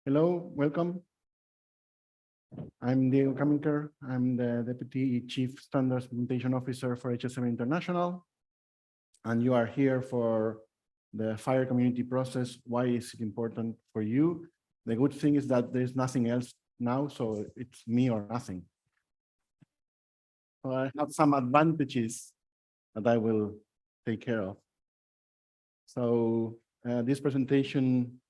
Hello, welcome. I'm Diego Kaminker. I'm the Deputy Chief Standards Implementation Officer for HSM International. And you are here for the FHIR community process. Why is it important for you? The good thing is that there's nothing else now, so it's me or nothing. So I have some advantages that I will take care of. So this presentation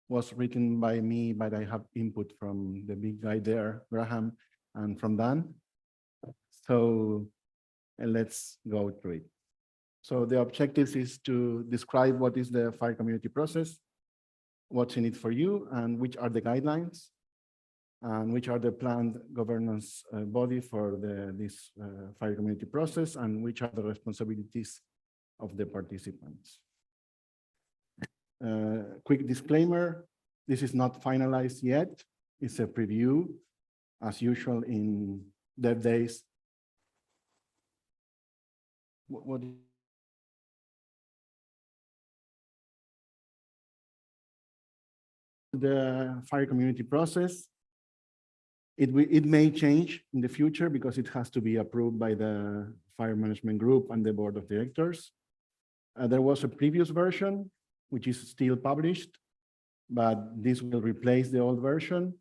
was written by me, but I have input from the big guy there, Graham, and from Dan. So let's go through it. So the objective is to describe what is the FHIR community process, what's in it for you, and which are the guidelines, and which are the planned governance body for this FHIR community process, and which are the responsibilities of the participants. Quick disclaimer, this is not finalized yet. It's a preview, as usual in DevDays. What the FHIR community process, it may change in the future because it has to be approved by the FHIR management group and the board of directors. There was a previous version, which is still published, but this will replace the old version.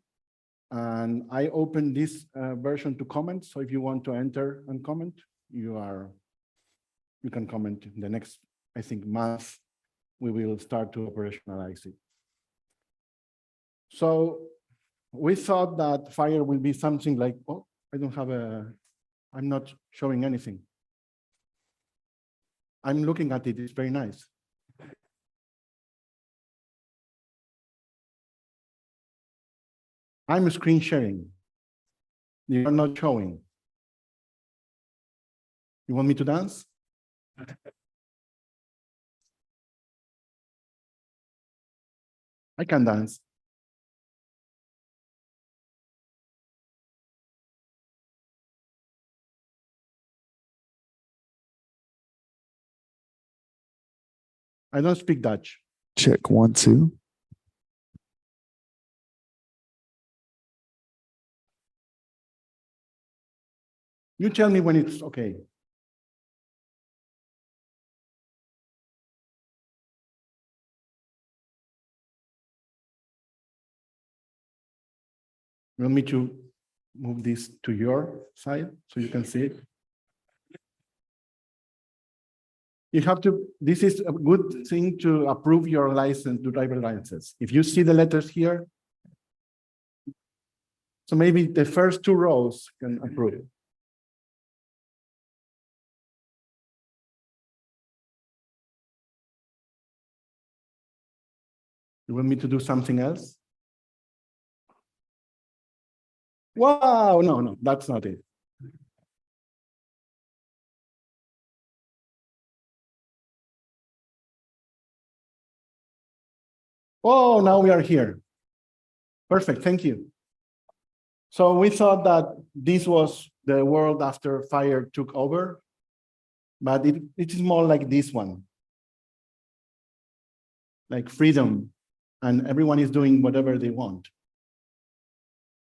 And I opened this version to comment. So if you want to enter and comment, you can comment in the next, I think, month. We will start to operationalize it. So we thought that FHIR will be something like, oh, I'm not showing anything. I'm looking at it, it's very nice. I'm screen sharing. You're not showing. You want me to dance? I can dance. I don't speak Dutch. Check 1, 2. You tell me when it's okay. You want me to move this to your side so you can see it? You have to, this is a good thing to approve your license, to driver license. If you see the letters here, so maybe the first 2 rows can approve it. You want me to do something else? Wow, no, that's not it. Oh, now we are here. Perfect, thank you. So we thought that this was the world after FHIR took over, but it is more like this one. Like freedom, and everyone is doing whatever they want,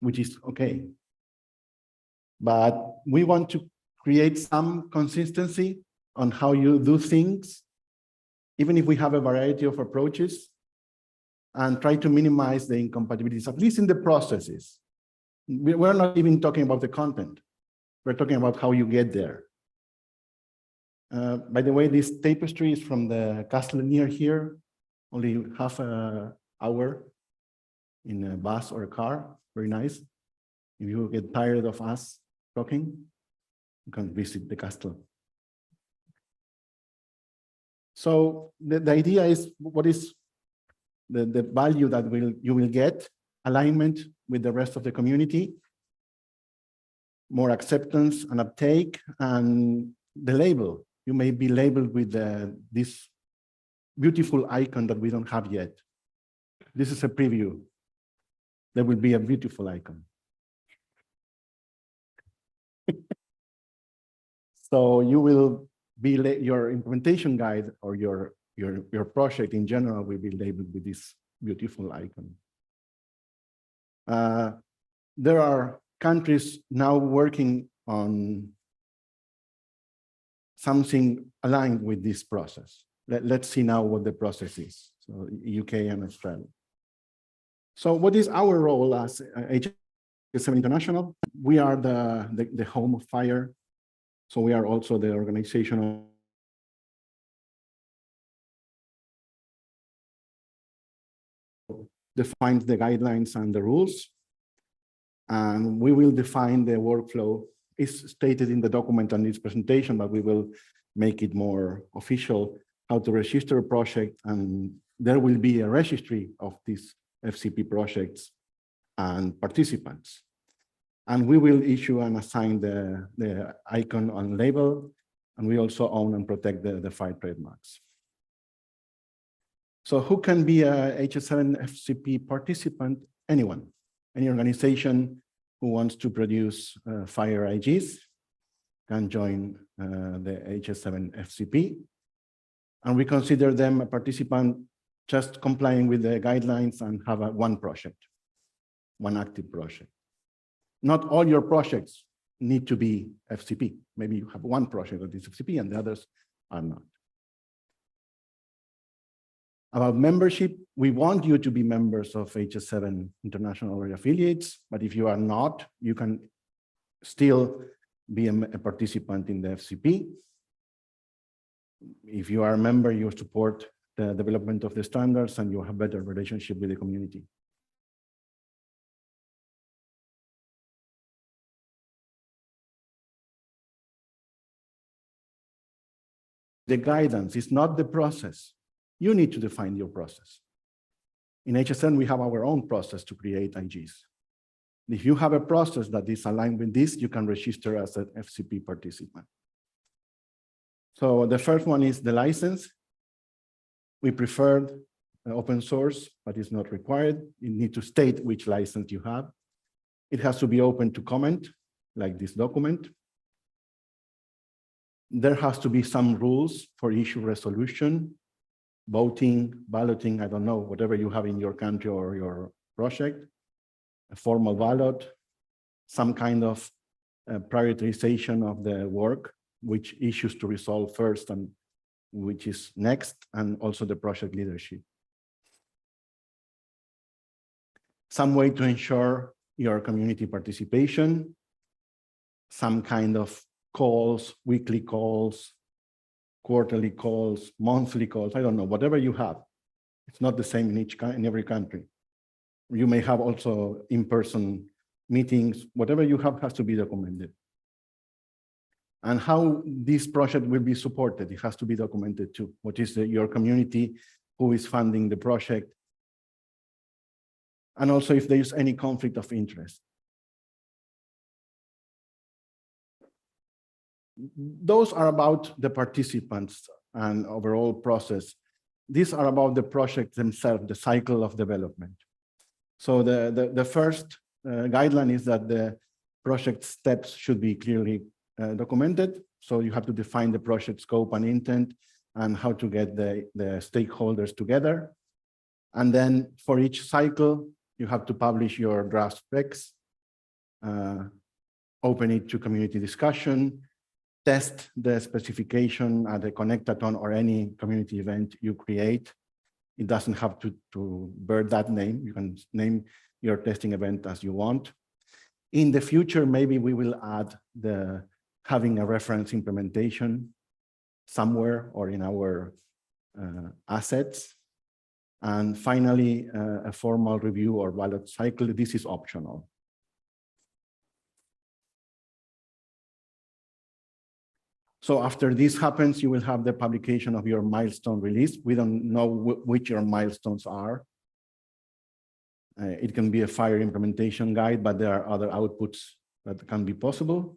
which is okay. But we want to create some consistency on how you do things, even if we have a variety of approaches, and try to minimize the incompatibilities, at least in the processes. We're not even talking about the content. We're talking about how you get there. By the way, this tapestry is from the castle near here, only half an hour in a bus or a car, very nice. If you get tired of us talking, you can visit the castle. So the idea is, what is the value that you will get? Alignment with the rest of the community, more acceptance and uptake, and the label. You may be labeled with this beautiful icon that we don't have yet. This is a preview. There will be a beautiful icon. So you will be, your implementation guide or your project in general will be labeled with this beautiful icon. There are countries now working on something aligned with this process. Let's see now what the process is. So UK and Australia. So what is our role as HSM International? We are the home of FHIR. So we are also the organization defines the guidelines and the rules. And we will define the workflow. It's stated in the document and this presentation, but we will make it more official, how to register a project. And there will be a registry of these FCP projects and participants. And we will issue and assign the icon on label. And we also own and protect the FHIR trademarks. So who can be a HS7 FCP participant? Anyone, any organization who wants to produce FHIR IGs can join the HS7 FCP. And we consider them a participant just complying with the guidelines and have one project, one active project. Not all your projects need to be FCP. Maybe you have one project that is FCP and the others are not. About membership, we want you to be members of HS7 International or affiliates, but if you are not, you can still be a participant in the FCP. If you are a member, you support the development of the standards and you have better relationship with the community. The guidance is not the process. You need to define your process. In HSN, we have our own process to create IGs. If you have a process that is aligned with this, you can register as an FCP participant. So the first one is the license. We preferred open source, but it's not required. You need to state which license you have. It has to be open to comment, like this document. There has to be some rules for issue resolution, voting, balloting, I don't know, whatever you have in your country or your project, a formal ballot, some kind of prioritization of the work, which issues to resolve first and which is next, and also the project leadership. Some way to ensure your community participation, some kind of calls, weekly calls, quarterly calls, monthly calls, I don't know, whatever you have. It's not the same in every country. You may have also in-person meetings, whatever you have has to be documented. And how this project will be supported, it has to be documented too. What is your community, who is funding the project, and also if there is any conflict of interest. Those are about the participants and overall process. These are about the project themselves, the cycle of development. So the first guideline is that the project steps should be clearly documented. So you have to define the project scope and intent and how to get the stakeholders together. And then for each cycle, you have to publish your draft specs, open it to community discussion, test the specification at a connectathon or any community event you create. It doesn't have to bear that name. You can name your testing event as you want. In the future, maybe we will add having a reference implementation somewhere or in our assets. And finally, a formal review or ballot cycle. This is optional. So after this happens, you will have the publication of your milestone release. We don't know which your milestones are. It can be a FHIR implementation guide, but there are other outputs that can be possible.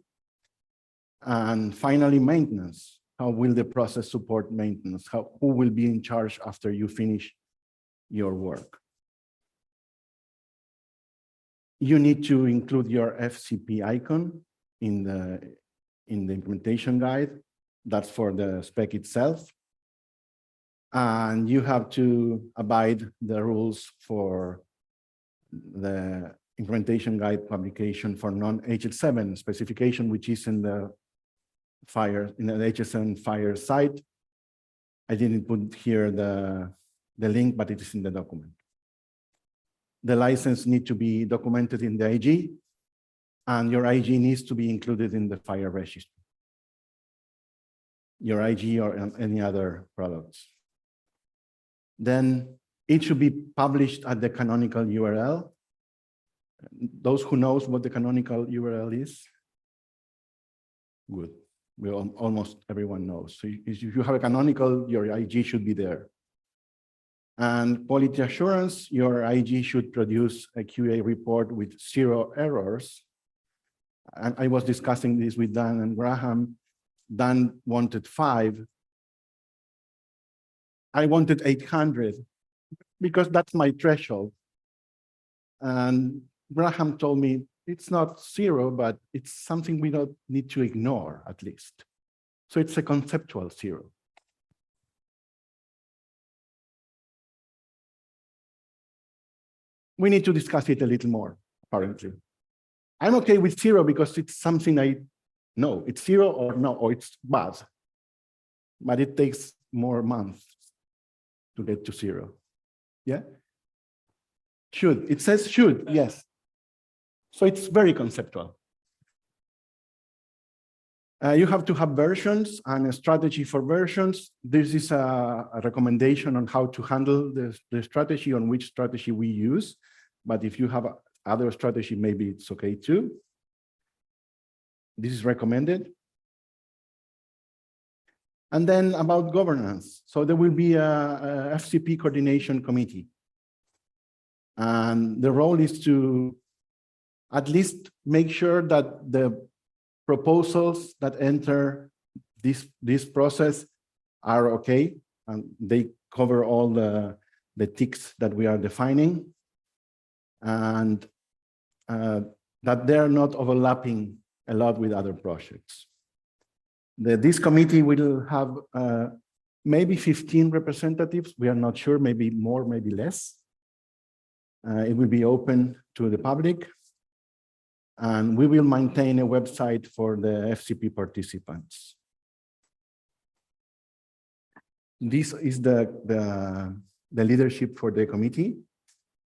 And finally, maintenance. How will the process support maintenance? Who will be in charge after you finish your work? You need to include your FCP icon in the implementation guide. That's for the spec itself. And you have to abide the rules for the implementation guide publication for non-HL7 specification, which is in the FHIR, in the HL7 FHIR site. I didn't put here the link, but it is in the document. The license needs to be documented in the IG, and your IG needs to be included in the FHIR registry. Your IG or any other products. Then it should be published at the canonical URL. Those who knows what the canonical URL is? Good. Almost everyone knows. So if you have a canonical, your IG should be there. And quality assurance, your IG should produce a QA report with 0 errors. And I was discussing this with Dan and Graham. Dan wanted 5. I wanted 800 because that's my threshold. And Graham told me it's not 0, but it's something we don't need to ignore at least. So it's a conceptual 0. We need to discuss it a little more, apparently. I'm okay with 0 because it's something I know. It's 0 or no, or it's bad. But it takes more months to get to 0. Yeah? Should. It says should, yes. So it's very conceptual. You have to have versions and a strategy for versions. This is a recommendation on how to handle the strategy, on which strategy we use. But if you have other strategy, maybe it's okay too. This is recommended. And then about governance. So there will be a FCP coordination committee. And the role is to at least make sure that the proposals that enter this process are okay, and they cover all the ticks that we are defining, and that they are not overlapping a lot with other projects. This committee will have maybe 15 representatives. We are not sure, maybe more, maybe less. It will be open to the public. And we will maintain a website for the FCP participants. This is the leadership for the committee.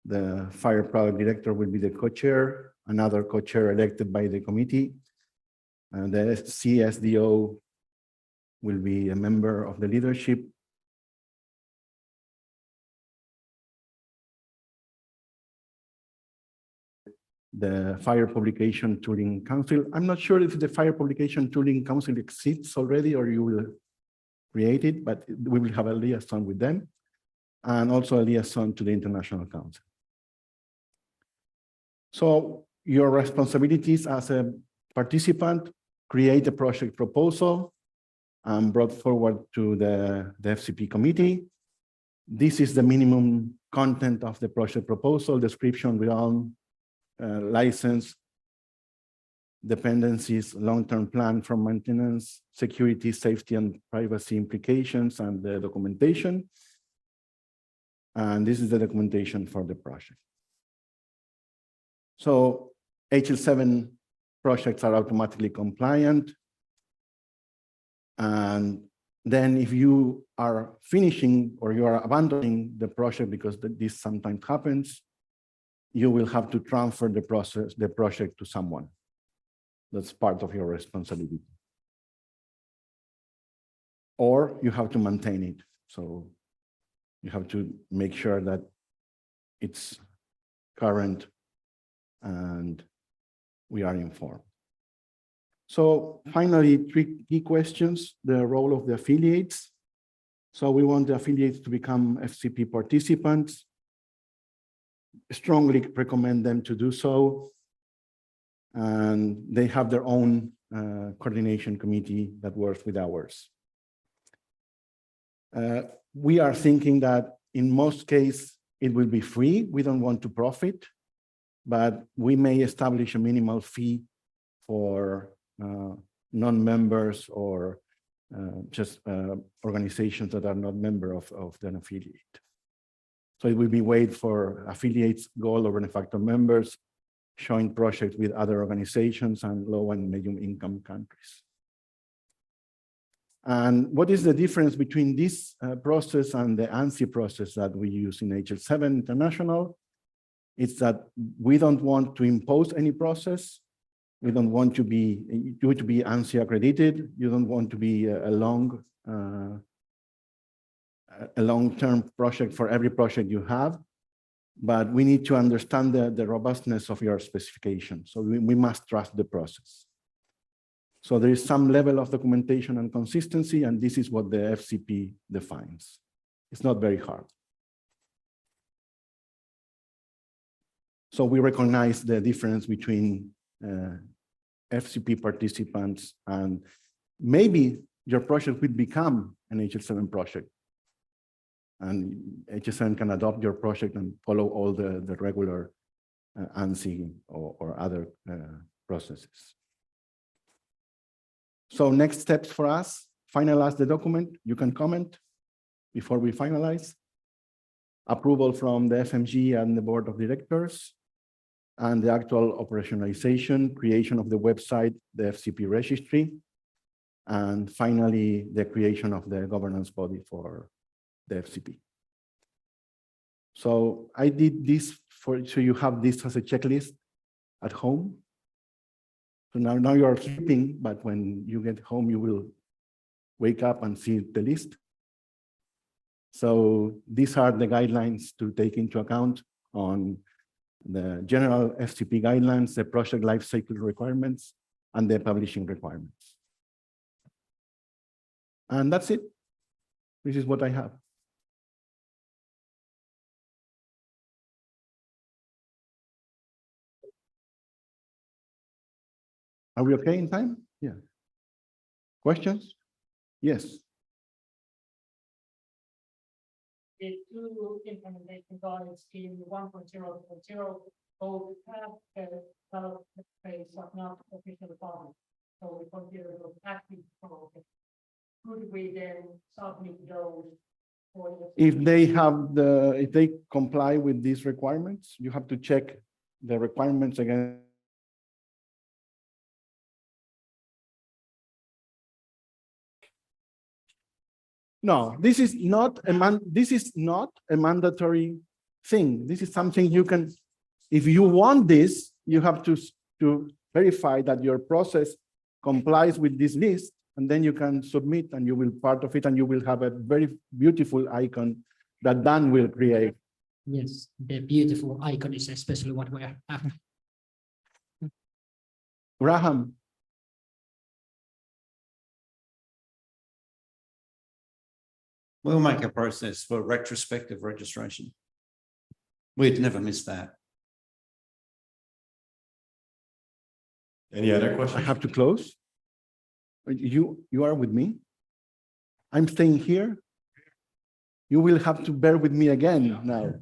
The FHIR product director will be the co-chair, another co-chair elected by the committee. And the CSDO will be a member of the leadership. The FHIR Publication Tooling Council. I'm not sure if the FHIR Publication Tooling Council exists already or you will create it, but we will have a liaison with them and also a liaison to the International Council. So your responsibilities as a participant, create a project proposal and brought forward to the FCP committee. This is the minimum content of the project proposal, description, realm, license, dependencies, long-term plan for maintenance, security, safety, and privacy implications, and the documentation. And this is the documentation for the project. So HL7 projects are automatically compliant. And then if you are finishing or you are abandoning the project, because this sometimes happens, you will have to transfer the project to someone. That's part of your responsibility. Or you have to maintain it. So you have to make sure that it's current and we are informed. So finally, 3 key questions: the role of the affiliates. So we want the affiliates to become FCP participants. Strongly recommend them to do so. And they have their own coordination committee that works with ours. We are thinking that in most cases, it will be free. We don't want to profit, but we may establish a minimal fee for non-members or just organizations that are not members of an affiliate. So it will be waived for affiliates, gold or benefactor members, joint projects with other organizations and low and medium income countries. And what is the difference between this process and the ANSI process that we use in HL7 International? It's that we don't want to impose any process. We don't want to be ANSI accredited. You don't want to be a long-term project for every project you have. But we need to understand the robustness of your specification. So we must trust the process. So there is some level of documentation and consistency, and this is what the FCP defines. It's not very hard. So we recognize the difference between FCP participants, and maybe your project will become an HL7 project. And HL7 can adopt your project and follow all the regular ANSI or other processes. So next steps for us, finalize the document. You can comment before we finalize. Approval from the FMG and the board of directors, and the actual operationalization, creation of the website, the FCP registry, and finally, the creation of the governance body for the FCP. So I did this so you have this as a checklist at home. So now you are sleeping, but when you get home, you will wake up and see the list. So these are the guidelines to take into account on the general FCP guidelines, the project lifecycle requirements, and the publishing requirements. And that's it. This is what I have. Are we okay in time? Yeah. Questions? Yes. The two implementation guides in 1.0.0 both have the development phase of not official department. So we consider those active projects. Could we then submit those for the if they comply with these requirements, you have to check the requirements again. No, this is not a mandatory thing. This is something you can, if you want this, you have to verify that your process complies with this list, and then you can submit and you will part of it, and you will have a very beautiful icon that Dan will create. Yes, the beautiful icon is especially what we're after. Graham. We'll make a process for retrospective registration. We'd never miss that. Any other I questions? have to close. You are with me. I'm staying here. You will have to bear with me again now.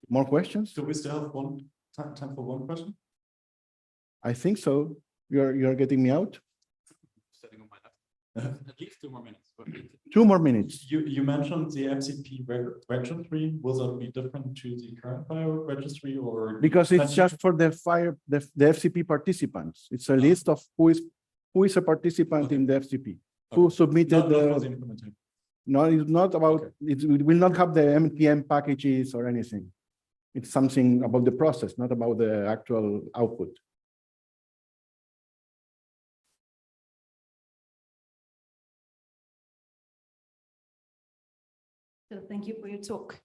More questions? Do we still have time for one question? I think so. You're getting me out. Sitting on my left. At least 2 more minutes. 2 more minutes. You mentioned the FCP registry. Will that be different to the current FHIR registry, or Because it's just for the FCP participants. It's a list of who is a participant in the FCP, who submitted not for the implementation? No, it's not about, it will not have the MPM packages or anything. It's something about the process, not about the actual output. So thank you for your talk.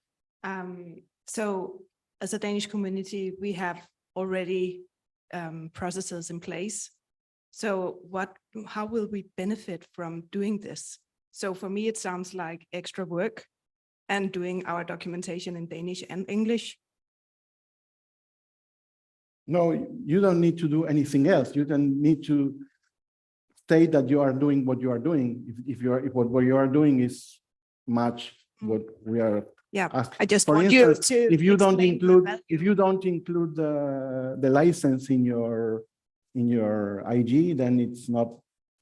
So as a Danish community, we have already processes in place. So how will we benefit from doing this? So for me, it sounds like extra work and doing our documentation in Danish and English. No, you don't need to do anything else. You don't need to state that you are doing what you are doing. If what you are doing is match what we are asking. I just For want instance, you to if you don't explain include the license in your IG, then it's not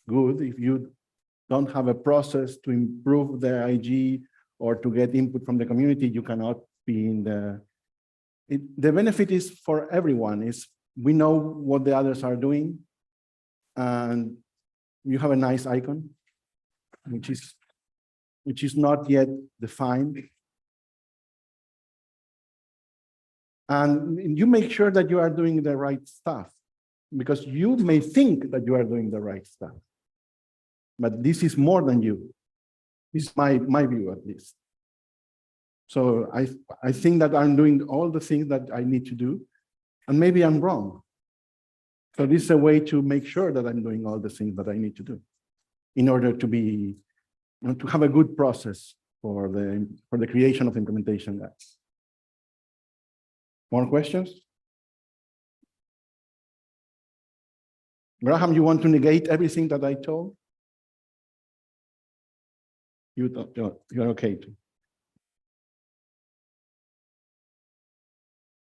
good. If you don't have a process to improve the IG or to get input from the community, you cannot be in the benefit is for everyone, is we know what the others are doing, and you have a nice icon, which is not yet defined. And you make sure that you are doing the right stuff, because you may think that you are doing the right stuff. But this is more than you. This is my view, at least. So I think that I'm doing all the things that I need to do, and maybe I'm wrong. So this is a way to make sure that I'm doing all the things that I need to do in order to be, to have a good process for the creation of implementation guides. More questions? Graham, you want to negate everything that I told? You're okay too.